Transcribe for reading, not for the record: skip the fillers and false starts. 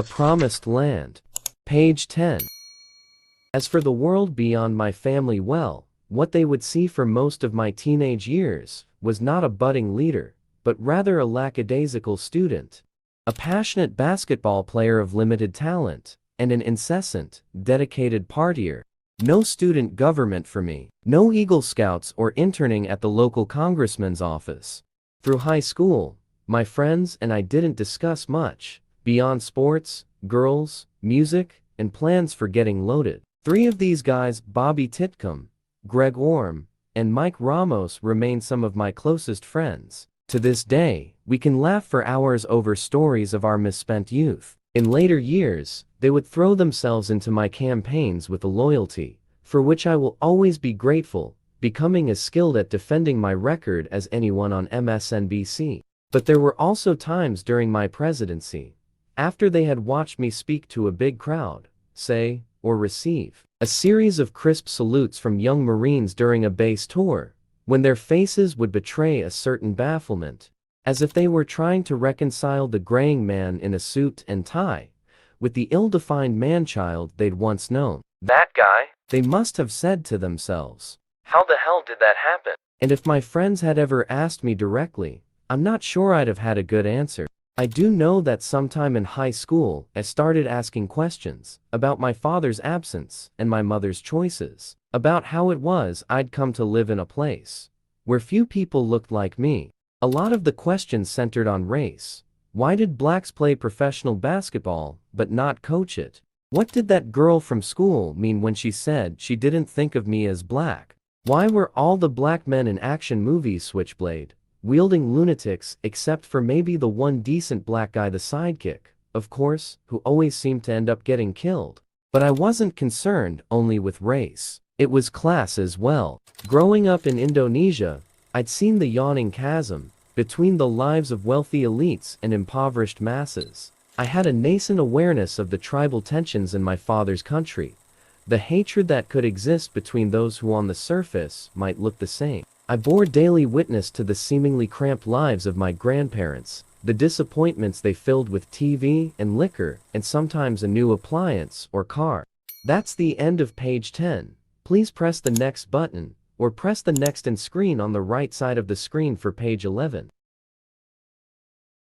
A promised land. Page 10. As for the world beyond my family, well, what they would see for most of my teenage years was not a budding leader, but rather a lackadaisical student. A passionate basketball player of limited talent, and an incessant, dedicated partier. No student government for me. No Eagle Scouts or interning at the local congressman's office. Through high school, my friends and I didn't discuss much, beyond sports, girls, music, and plans for getting loaded. Three of these guys, Bobby Titcomb, Greg Orm, and Mike Ramos, remain some of my closest friends. To this day, we can laugh for hours over stories of our misspent youth. In later years, they would throw themselves into my campaigns with a loyalty, for which I will always be grateful, becoming as skilled at defending my record as anyone on MSNBC. But there were also times during my presidency, after they had watched me speak to a big crowd, say, or receive a series of crisp salutes from young Marines during a base tour, when their faces would betray a certain bafflement, as if they were trying to reconcile the graying man in a suit and tie with the ill-defined man-child they'd once known. That guy? They must have said to themselves. How the hell did that happen? And if my friends had ever asked me directly, I'm not sure I'd have had a good answer. I do know that sometime in high school, I started asking questions about my father's absence and my mother's choices, about how it was I'd come to live in a place where few people looked like me. A lot of the questions centered on race. Why did blacks play professional basketball but not coach it? What did that girl from school mean when she said she didn't think of me as black? Why were all the black men in action movies switchblade wielding lunatics except for maybe the one decent black guy, the sidekick, of course, who always seemed to end up getting killed? But I wasn't concerned only with race. It was class as well. Growing up in Indonesia, I'd seen the yawning chasm between the lives of wealthy elites and impoverished masses. I had a nascent awareness of the tribal tensions in my father's country, the hatred that could exist between those who on the surface might look the same. I bore daily witness to the seemingly cramped lives of my grandparents, the disappointments they filled with TV and liquor, and sometimes a new appliance or car. That's the end of page 10. Please press the next button, or press the next end screen on the right side of the screen for page 11.